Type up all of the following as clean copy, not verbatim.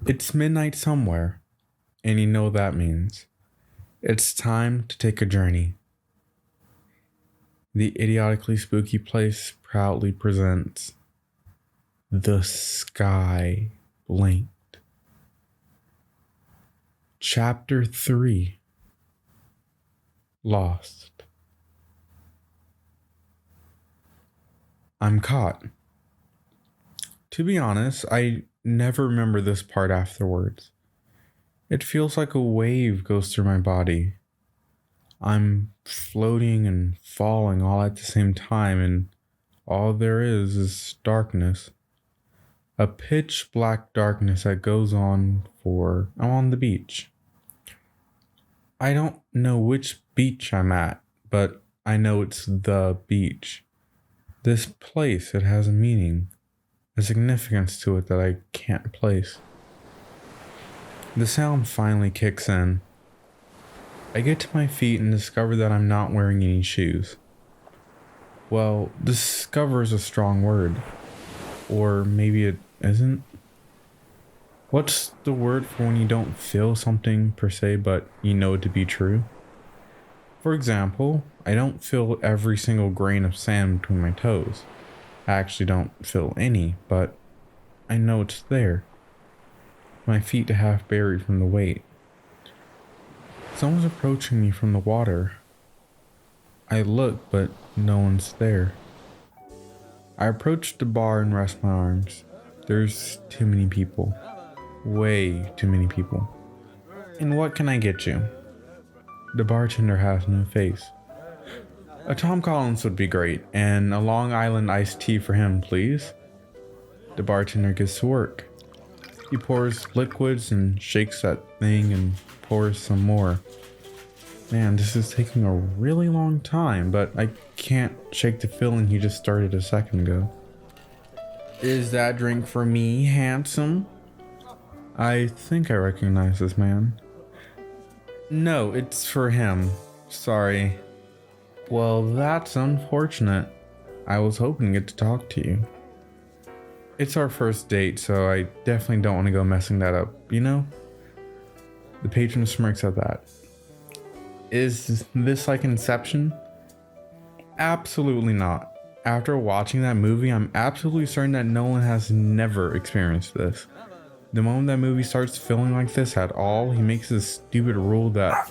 It's midnight somewhere, and you know what that means. It's time to take a journey. The Idiotically Spooky Place proudly presents The Sky Blinked. Chapter 3, Lost. I'm caught. To be honest, I never remember this part afterwards. It feels like a wave goes through my body. I'm floating and falling all at the same time, and all there is darkness. A pitch black darkness that goes on for I'm on the beach. I don't know which beach I'm at, but I know it's the beach. This place, it has a meaning, a significance to it that I can't place. The sound finally kicks in. I get to my feet and discover that I'm not wearing any shoes. Well, discover is a strong word. Or maybe it isn't. What's the word for when you don't feel something per se, but you know it to be true? For example, I don't feel every single grain of sand between my toes. I actually don't feel any, but I know it's there. My feet half buried from the weight. Someone's approaching me from the water. I look, but no one's there. I approach the bar and rest my arms. There's too many people. Way too many people. And what can I get you? The bartender has no face. A Tom Collins would be great, and a Long Island iced tea for him, please. The bartender gets to work. He pours liquids and shakes that thing and pours some more. Man, this is taking a really long time, but I can't shake the feeling he just started a second ago. Is that drink for me, handsome? I think I recognize this man. No, it's for him. Sorry. Well, that's unfortunate. I was hoping to get to talk to you. It's our first date, so I definitely don't want to go messing that up, you know? The patron smirks at that. Is this like Inception? Absolutely not. After watching that movie, I'm absolutely certain that Nolan has never experienced this. The moment that movie starts feeling like this at all, he makes this stupid rule that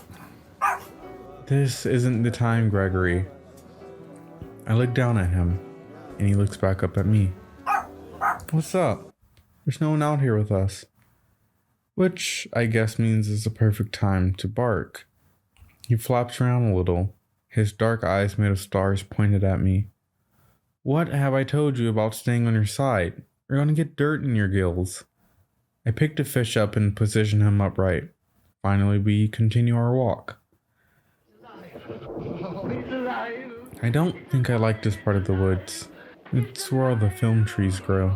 this isn't the time, Gregory. I look down at him, and he looks back up at me. What's up? There's no one out here with us. Which I guess means it's the perfect time to bark. He flaps around a little, his dark eyes made of stars pointed at me. What have I told you about staying on your side? You're gonna get dirt in your gills. I pick the fish up and position him upright. Finally, we continue our walk. I don't think I like this part of the woods. It's where all the film trees grow.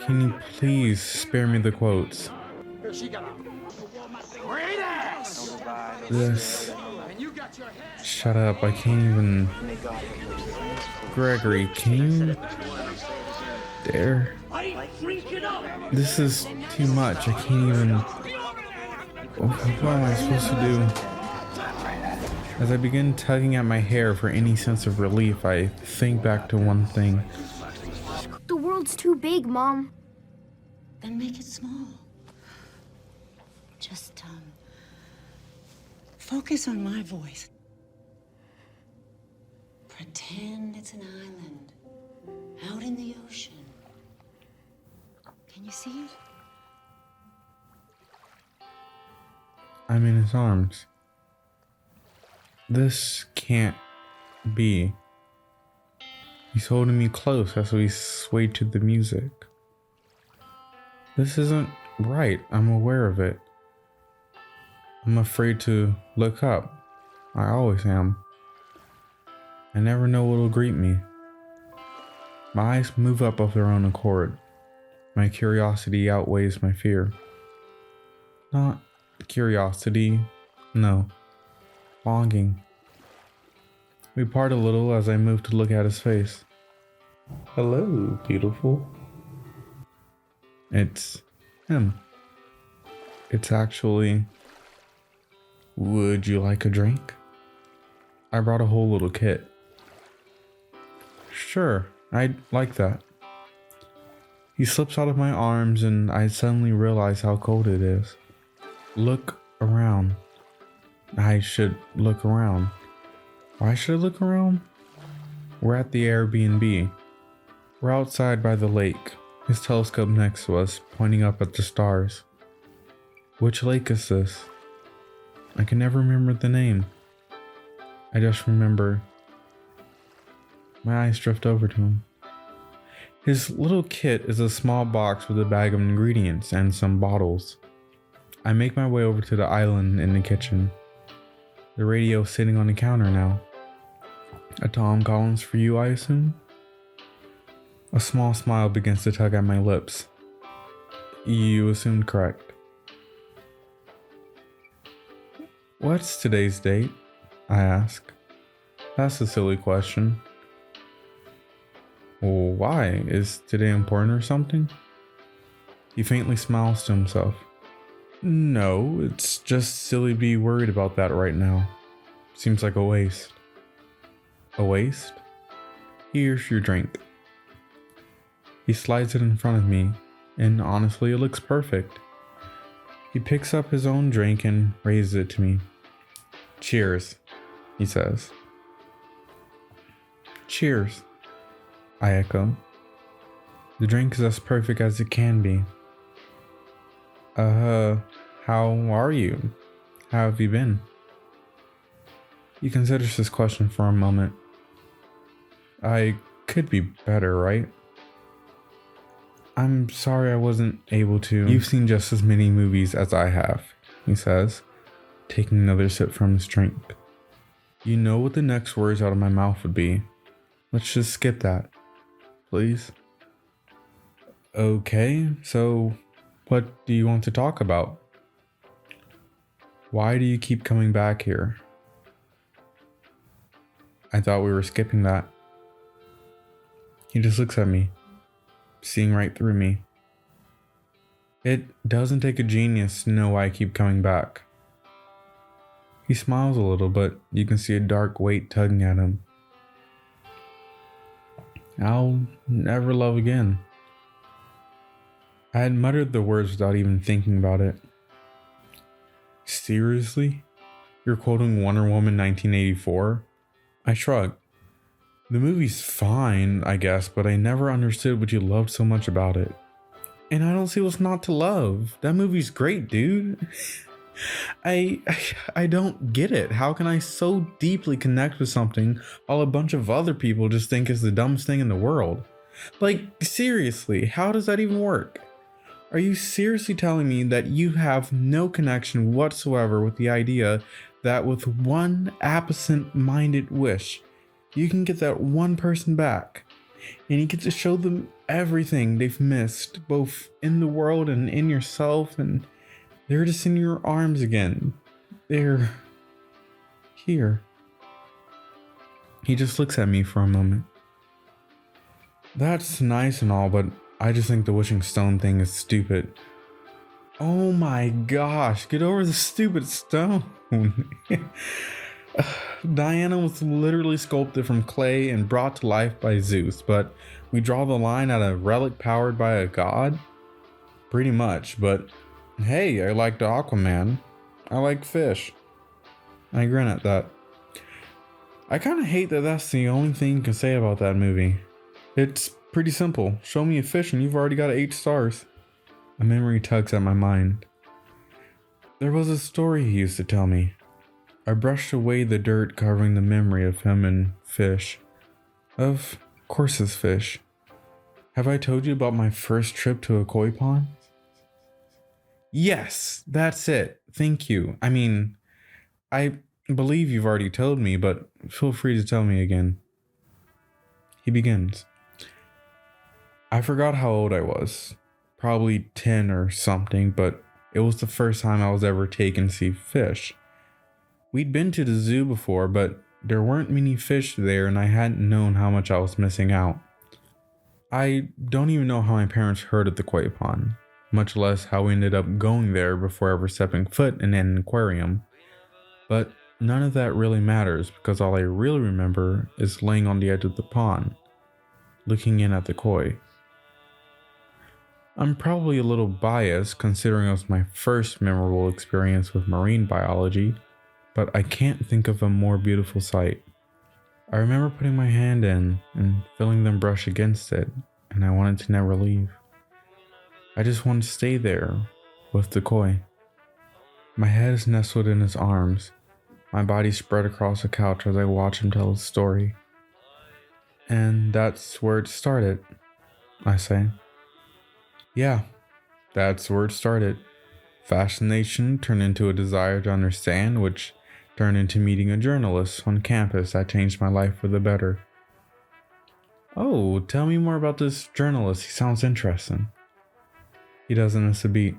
Can you please spare me the quotes? This. Shut up, I can't even. Gregory, can you dare? This is too much, I can't even. What am I supposed to do? As I begin tugging at my hair for any sense of relief, I think back to one thing. The world's too big, Mom. Then make it small. Just, focus on my voice. Pretend it's an island out in the ocean. Can you see it? I'm in his arms. This can't be. He's holding me close as we sway to the music. This isn't right. I'm aware of it. I'm afraid to look up. I always am. I never know what'll greet me. My eyes move up of their own accord. My curiosity outweighs my fear. Not curiosity, no. Longing. We part a little as I move to look at his face. Hello, beautiful. It's him. It's actually, would you like a drink? I brought a whole little kit. Sure, I'd like that. He slips out of my arms and I suddenly realize how cold it is. Look around. I should look around. Why should I look around? We're at the Airbnb. We're outside by the lake. His telescope next to us, pointing up at the stars. Which lake is this? I can never remember the name. I just remember. My eyes drift over to him. His little kit is a small box with a bag of ingredients and some bottles. I make my way over to the island in the kitchen. The radio is sitting on the counter now. A Tom Collins for you, I assume? A small smile begins to tug at my lips. You assumed correct. What's today's date? I ask. That's a silly question. Well, why? Is today important or something? He faintly smiles to himself. No, it's just silly to be worried about that right now. Seems like a waste. A waste? Here's your drink. He slides it in front of me, and honestly, it looks perfect. He picks up his own drink and raises it to me. Cheers, he says. Cheers, I echo. The drink is as perfect as it can be. How are you? How have you been? He considers this question for a moment. I could be better, right? I'm sorry I wasn't able to. You've seen just as many movies as I have, he says, taking another sip from his drink. You know what the next words out of my mouth would be. Let's just skip that, please. Okay, so what do you want to talk about? Why do you keep coming back here? I thought we were skipping that. He just looks at me, seeing right through me. It doesn't take a genius to know why I keep coming back. He smiles a little, but you can see a dark weight tugging at him. I'll never love again. I had muttered the words without even thinking about it. Seriously? You're quoting Wonder Woman 1984? I shrugged. The movie's fine, I guess, but I never understood what you loved so much about it. And I don't see what's not to love. That movie's great, dude. I don't get it. How can I so deeply connect with something while a bunch of other people just think it's the dumbest thing in the world? Like, seriously, how does that even work? Are you seriously telling me that you have no connection whatsoever with the idea that with one absent-minded wish, you can get that one person back, and you get to show them everything they've missed, both in the world and in yourself, and they're just in your arms again. They're here. He just looks at me for a moment. That's nice and all, but I just think the wishing stone thing is stupid. Oh my gosh, get over the stupid stone. Diana was literally sculpted from clay and brought to life by Zeus, but we draw the line at a relic powered by a god? Pretty much, but hey, I liked Aquaman. I like fish. I grin at that. I kind of hate that that's the only thing you can say about that movie. It's pretty simple. Show me a fish and you've already got 8 stars. A memory tugs at my mind. There was a story he used to tell me. I brushed away the dirt covering the memory of him and fish. Of course it's fish. Have I told you about my first trip to a koi pond? Yes, that's it. Thank you. I mean, I believe you've already told me, but feel free to tell me again. He begins. I forgot how old I was. Probably 10 or something, but it was the first time I was ever taken to see fish. We'd been to the zoo before, but there weren't many fish there and I hadn't known how much I was missing out. I don't even know how my parents heard of the koi pond, much less how we ended up going there before ever stepping foot in an aquarium. But none of that really matters because all I really remember is laying on the edge of the pond, looking in at the koi. I'm probably a little biased considering it was my first memorable experience with marine biology, but I can't think of a more beautiful sight. I remember putting my hand in and feeling them brush against it, and I wanted to never leave. I just wanted to stay there with the koi. My head is nestled in his arms, my body spread across the couch as I watch him tell his story. And that's where it started, I say. Yeah, that's where it started. Fascination turned into a desire to understand, which turned into meeting a journalist on campus that changed my life for the better. Oh, tell me more about this journalist. He sounds interesting. He doesn't miss a beat.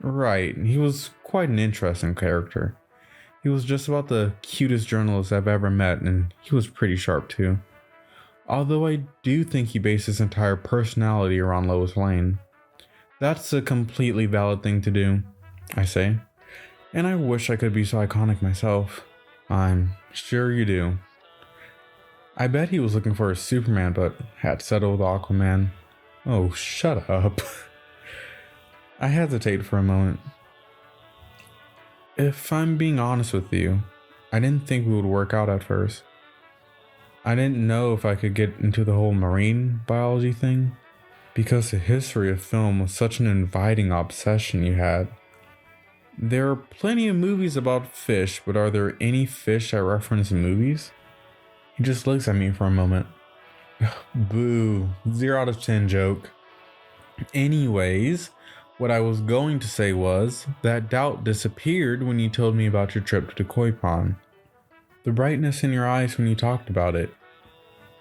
Right, he was quite an interesting character. He was just about the cutest journalist I've ever met, and he was pretty sharp too. Although I do think he based his entire personality around Lois Lane. That's a completely valid thing to do, I say. And I wish I could be so iconic myself. I'm sure you do. I bet he was looking for a Superman, but had settled with Aquaman. Oh, shut up. I hesitate for a moment. If I'm being honest with you, I didn't think we would work out at first. I didn't know if I could get into the whole marine biology thing, because the history of film was such an inviting obsession you had. There are plenty of movies about fish, but are there any fish that reference movies? He just looks at me for a moment. Boo, 0 out of 10 joke. Anyways, what I was going to say was, that doubt disappeared when you told me about your trip to the koi pond. The brightness in your eyes when you talked about it.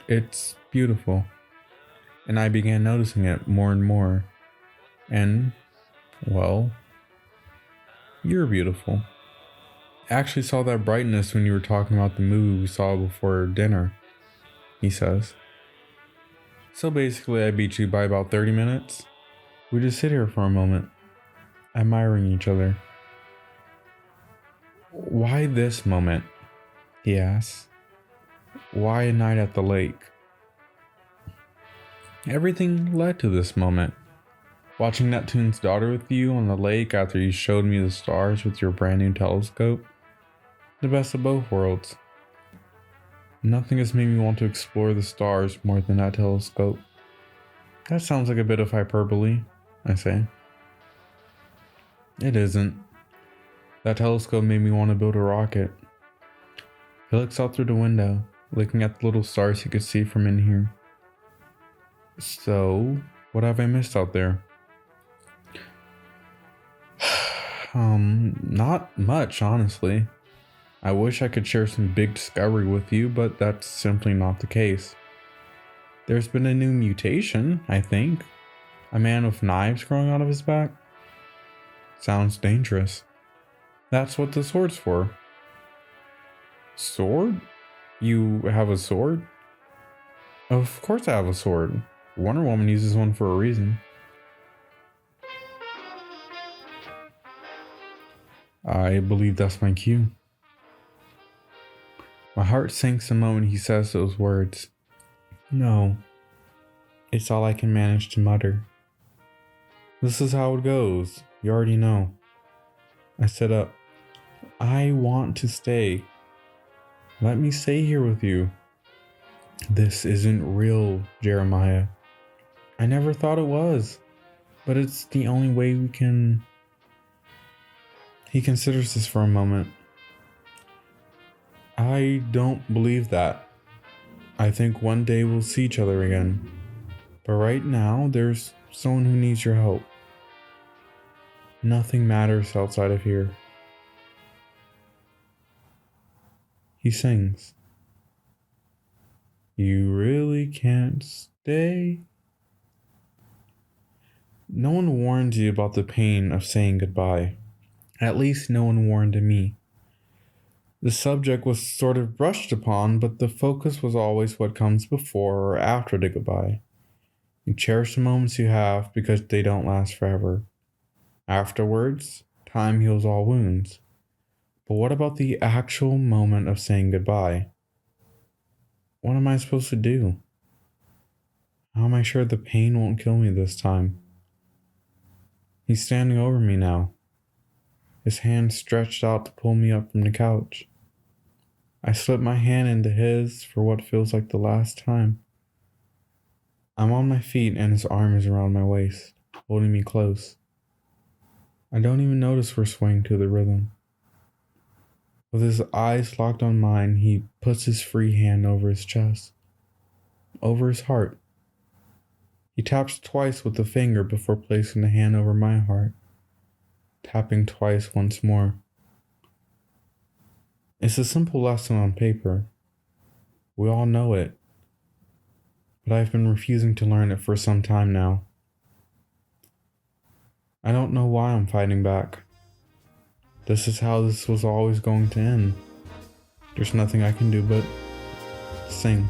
It's beautiful. And I began noticing it more and more. And, well, you're beautiful. I actually saw that brightness when you were talking about the movie we saw before dinner, he says. So basically I beat you by about 30 minutes. We just sit here for a moment, admiring each other. Why this moment? He asks. Why a night at the lake? Everything led to this moment. Watching Neptune's daughter with you on the lake after you showed me the stars with your brand new telescope. The best of both worlds. Nothing has made me want to explore the stars more than that telescope. That sounds like a bit of hyperbole, I say. It isn't. That telescope made me want to build a rocket. He looks out through the window, looking at the little stars he could see from in here. So, what have I missed out there? Not much, honestly. I wish I could share some big discovery with you, but that's simply not the case. There's been a new mutation, I think. A man with knives growing out of his back. Sounds dangerous. That's what the sword's for. Sword? You have a sword? Of course I have a sword. Wonder Woman uses one for a reason. I believe that's my cue. My heart sinks the moment he says those words. No. It's all I can manage to mutter. This is how it goes. You already know. I sit up. I want to stay. Let me stay here with you. This isn't real, Jeremiah. I never thought it was. But it's the only way we can... He considers this for a moment. I don't believe that. I think one day we'll see each other again. But right now, there's someone who needs your help. Nothing matters outside of here. He sings. You really can't stay. No one warned you about the pain of saying goodbye. At least no one warned me. The subject was sort of brushed upon, but the focus was always what comes before or after the goodbye. You cherish the moments you have because they don't last forever. Afterwards, time heals all wounds. But what about the actual moment of saying goodbye? What am I supposed to do? How am I sure the pain won't kill me this time? He's standing over me now, his hand stretched out to pull me up from the couch. I slip my hand into his for what feels like the last time. I'm on my feet and his arm is around my waist, holding me close. I don't even notice we're swaying to the rhythm. With his eyes locked on mine, he puts his free hand over his chest, over his heart. He taps twice with the finger before placing the hand over my heart, tapping twice once more. It's a simple lesson on paper. We all know it, but I've been refusing to learn it for some time now. I don't know why I'm fighting back. This is how this was always going to end. There's nothing I can do but sing.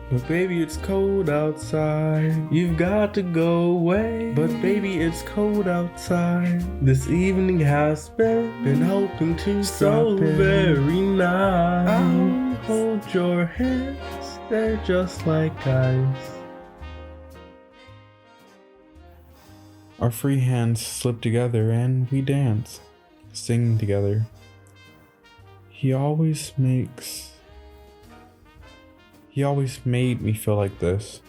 But baby, it's cold outside. You've got to go away. But baby, it's cold outside. This evening has been hoping to so very nice. I'll hold your hands, they're just like ice. Our free hands slip together and we dance, singing together. He always made me feel like this.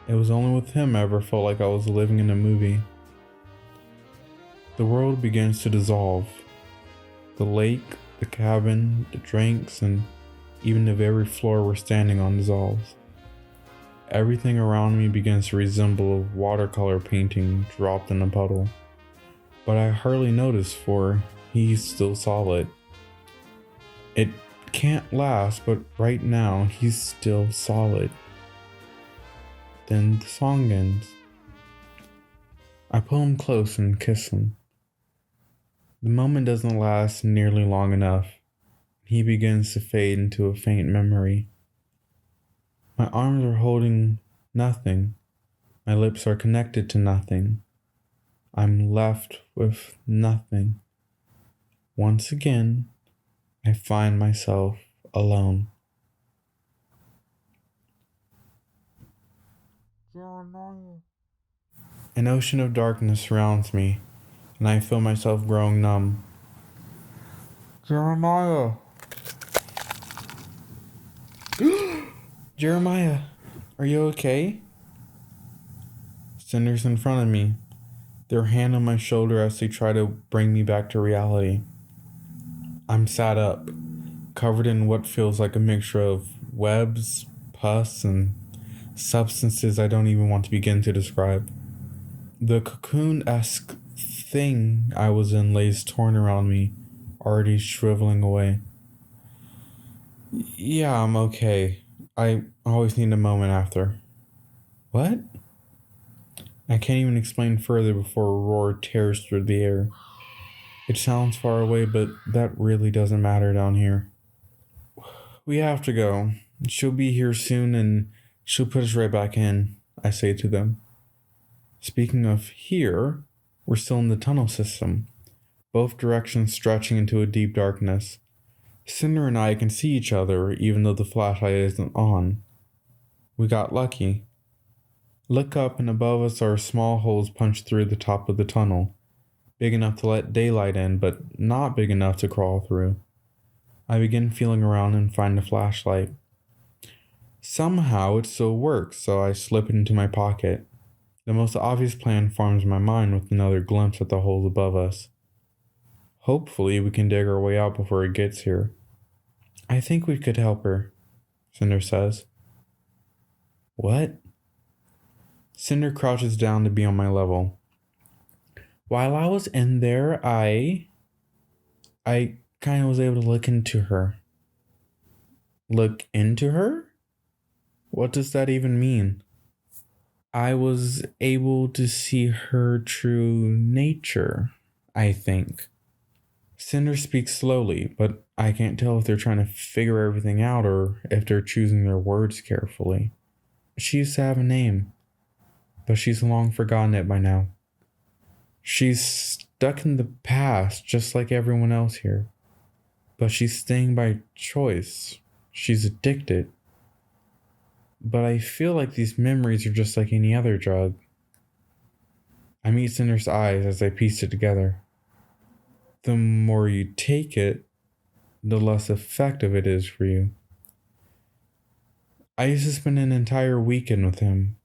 It was only with him I ever felt like I was living in a movie. The world begins to dissolve. The lake, the cabin, the drinks, and even the very floor we're standing on dissolves. Everything around me begins to resemble a watercolor painting dropped in a puddle. But I hardly notice, for he's still solid. It can't last, but right now he's still solid. Then the song ends. I pull him close and kiss him. The moment doesn't last nearly long enough. He begins to fade into a faint memory. My arms are holding nothing. My lips are connected to nothing. I'm left with nothing. Once again, I find myself alone. An ocean of darkness surrounds me, and I feel myself growing numb. Jeremiah! Jeremiah, are you okay? Cinder's in front of me, their hand on my shoulder as they try to bring me back to reality. I'm sat up, covered in what feels like a mixture of webs, pus, and substances I don't even want to begin to describe. The cocoon-esque thing I was in lays torn around me, already shriveling away. Yeah, I'm okay. I always need a moment after. What? I can't even explain further before a roar tears through the air. It sounds far away, but that really doesn't matter down here. We have to go. She'll be here soon and she'll put us right back in, I say to them. Speaking of here, we're still in the tunnel system, both directions stretching into a deep darkness. Cinder and I can see each other even though the flashlight isn't on. We got lucky. Look up and above us are small holes punched through the top of the tunnel, big enough to let daylight in but not big enough to crawl through. I begin feeling around and find a flashlight. Somehow it still works, so I slip it into my pocket. The most obvious plan forms in my mind with another glimpse at the holes above us. Hopefully we can dig our way out before it gets here. I think we could help her, Cinder says. What? Cinder crouches down to be on my level. While I was in there, I kind of was able to look into her. Look into her? What does that even mean? I was able to see her true nature, I think. Cinder speaks slowly, but I can't tell if they're trying to figure everything out or if they're choosing their words carefully. She used to have a name, but she's long forgotten it by now. She's stuck in the past just like everyone else here. But she's staying by choice. She's addicted. But I feel like these memories are just like any other drug. I meet Cinder's eyes as I piece it together. The more you take it, the less effective it is for you. I used to spend an entire weekend with him.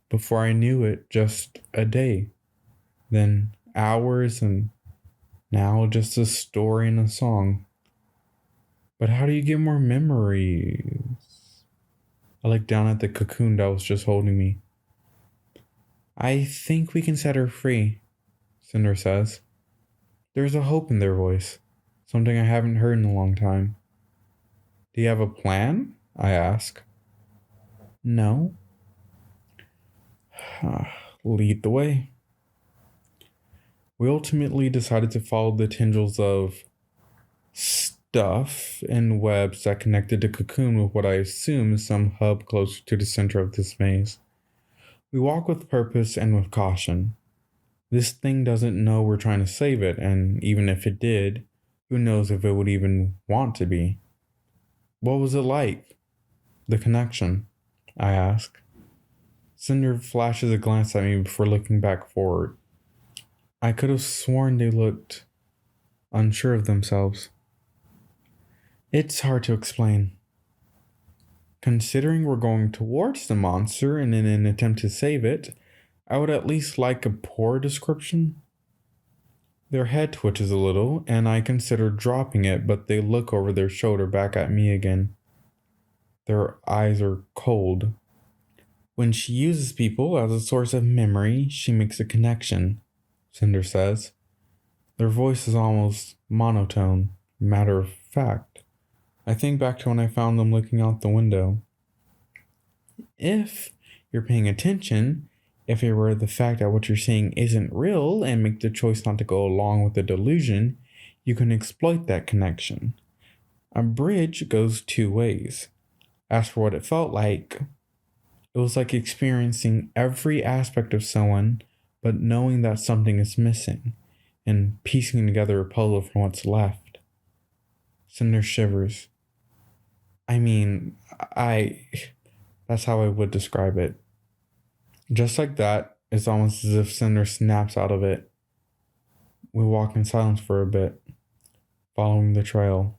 Before I knew it, just a day. Then hours, and now just a story and a song. But how do you get more memories? I look down at the cocoon that was just holding me. I think we can set her free, Cinder says. There's a hope in their voice, something I haven't heard in a long time. Do you have a plan? I ask. No. Lead the way. We ultimately decided to follow the tendrils of stuff and webs that connected the cocoon with what I assume is some hub closer to the center of this maze. We walk with purpose and with caution. This thing doesn't know we're trying to save it, and even if it did, who knows if it would even want to be. What was it like? The connection, I ask. Cinder flashes a glance at me before looking back forward. I could have sworn they looked unsure of themselves. It's hard to explain. Considering we're going towards the monster and in an attempt to save it, I would at least like a poor description. Their head twitches a little, and I consider dropping it, but they look over their shoulder back at me again. Their eyes are cold. When she uses people as a source of memory, she makes a connection, Cinder says. Their voice is almost monotone, matter of fact. I think back to when I found them looking out the window. If you're paying attention, if it were the fact that what you're seeing isn't real and make the choice not to go along with the delusion, you can exploit that connection. A bridge goes two ways. As for what it felt like, it was like experiencing every aspect of someone, but knowing that something is missing, and piecing together a puzzle from what's left. Cinder shivers. That's how I would describe it. Just like that, it's almost as if Cinder snaps out of it. We walk in silence for a bit, following the trail.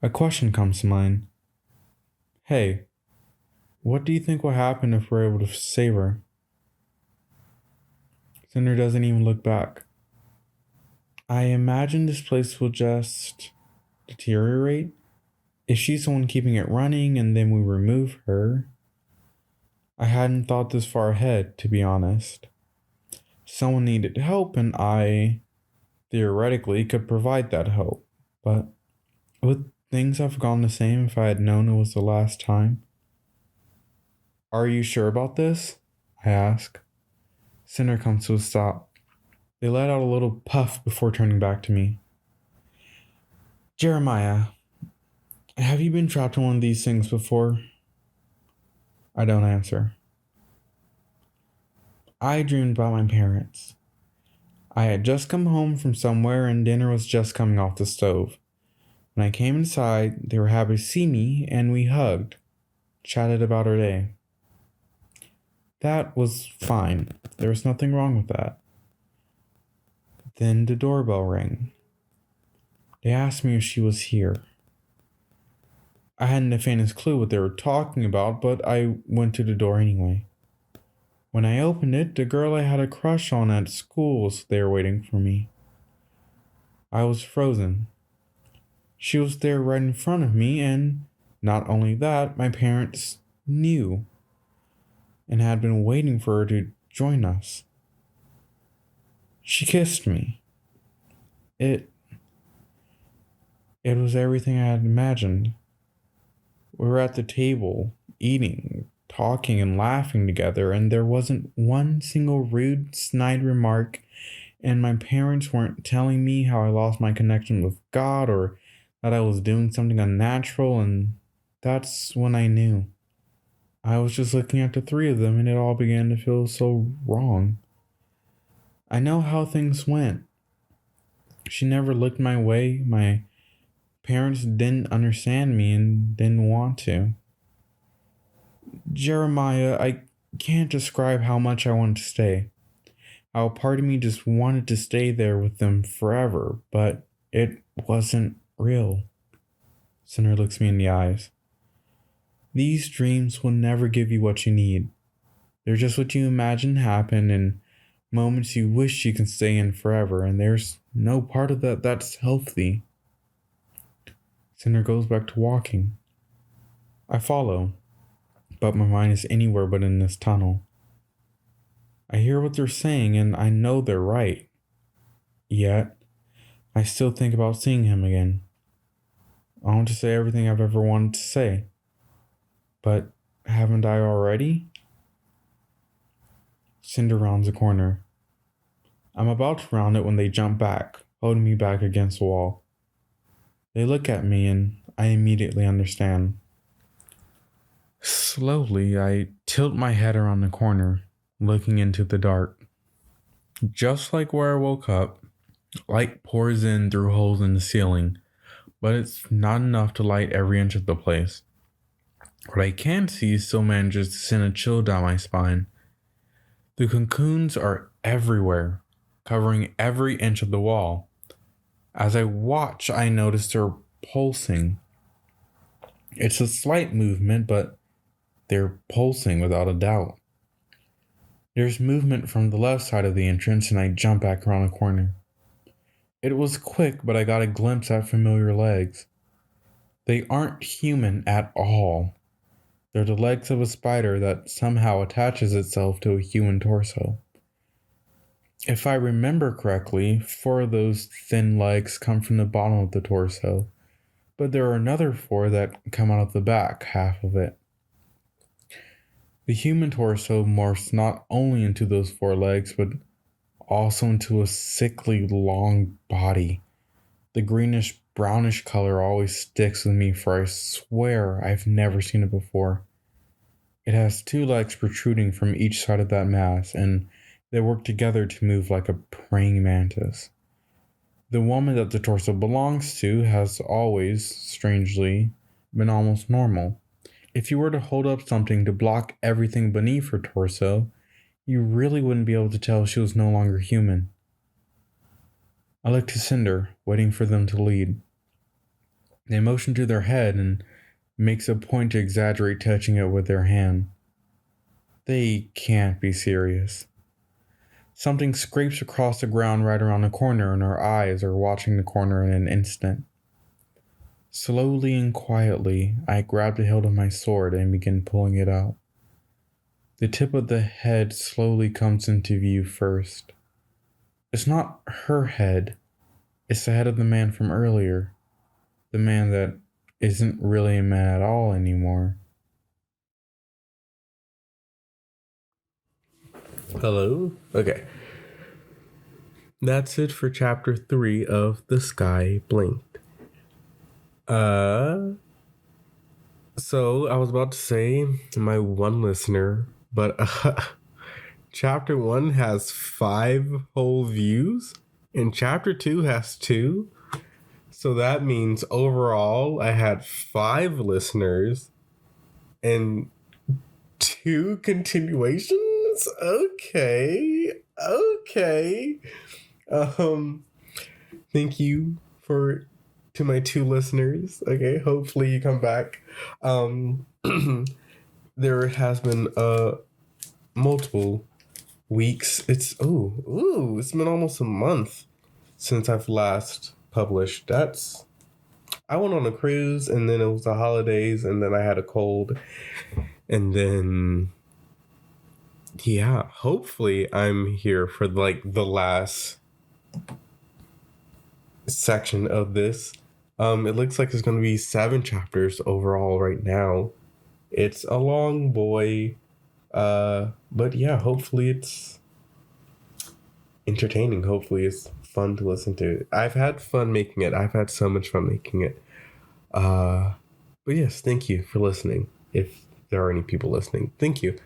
A question comes to mind. Hey, what do you think will happen if we're able to save her? Cinder doesn't even look back. I imagine this place will just deteriorate. If she's the one keeping it running and then we remove her. I hadn't thought this far ahead, to be honest. Someone needed help and I, theoretically, could provide that help. But would things have gone the same if I had known it was the last time? Are you sure about this? I ask. Cinder comes to a stop. They let out a little puff before turning back to me. Jeremiah, have you been trapped in one of these things before? I don't answer. I dreamed about my parents. I had just come home from somewhere and dinner was just coming off the stove. When I came inside, they were happy to see me and we hugged, chatted about our day. That was fine. There was nothing wrong with that. Then the doorbell rang. They asked me if she was here. I hadn't the faintest clue what they were talking about, but I went to the door anyway. When I opened it, the girl I had a crush on at school was there waiting for me. I was frozen. She was there right in front of me, and not only that, my parents knew and had been waiting for her to join us. She kissed me. It was everything I had imagined. We were at the table, eating, talking, and laughing together, and there wasn't one single rude, snide remark, and my parents weren't telling me how I lost my connection with God or that I was doing something unnatural, and that's when I knew. I was just looking at the three of them and it all began to feel so wrong. I know how things went. She never looked my way. My parents didn't understand me and didn't want to. Jeremiah, I can't describe how much I wanted to stay. How a part of me just wanted to stay there with them forever, but it wasn't real. Cinder looks me in the eyes. These dreams will never give you what you need. They're just what you imagine happen in moments you wish you can stay in forever, and there's no part of that that's healthy. Cinder goes back to walking. I follow, but my mind is anywhere but in this tunnel. I hear what they're saying, and I know they're right. Yet, I still think about seeing him again. I want to say everything I've ever wanted to say. But haven't I already? Cinder rounds a corner. I'm about to round it when they jump back, holding me back against the wall. They look at me and I immediately understand. Slowly, I tilt my head around the corner, looking into the dark. Just like where I woke up, light pours in through holes in the ceiling, but it's not enough to light every inch of the place. What I can see still manages to send a chill down my spine. The cocoons are everywhere, covering every inch of the wall. As I watch, I notice they're pulsing. It's a slight movement, but they're pulsing without a doubt. There's movement from the left side of the entrance, and I jump back around the corner. It was quick, but I got a glimpse at familiar legs. They aren't human at all. They're the legs of a spider that somehow attaches itself to a human torso. If I remember correctly, 4 of those thin legs come from the bottom of the torso, but there are another 4 that come out of the back half of it. The human torso morphs not only into those 4 legs, but also into a sickly long body. The greenish brownish color always sticks with me, for I swear I've never seen it before. It has 2 legs protruding from each side of that mass, and they work together to move like a praying mantis. The woman that the torso belongs to has always, strangely, been almost normal. If you were to hold up something to block everything beneath her torso, you really wouldn't be able to tell she was no longer human. I look to Cinder, waiting for them to lead. They motion to their head and makes a point to exaggerate touching it with their hand. They can't be serious. Something scrapes across the ground right around the corner, and our eyes are watching the corner in an instant. Slowly and quietly, I grab the hilt of my sword and begin pulling it out. The tip of the head slowly comes into view first. It's not her head. It's the head of the man from earlier. The man that isn't really a man at all anymore. Hello? Okay. That's it for chapter 3 of The Sky Blinked. So I was about to say my one listener, but chapter 1 has 5 whole views and chapter 2 has 2. So that means overall I had 5 listeners and 2 continuations. Okay. Thank you to my 2 listeners. Okay, hopefully you come back. There has been multiple weeks. It's been almost a month since I've last published. I went on a cruise, and then it was the holidays, and then I had a cold, and then hopefully I'm here for the last section of this. It looks like there's going to be 7 chapters overall right now. It's a long boy, but yeah, hopefully it's entertaining. Hopefully it's fun to listen to. I've had fun making it. I've had so much fun making it. But yes, thank you for listening. If there are any people listening. Thank you.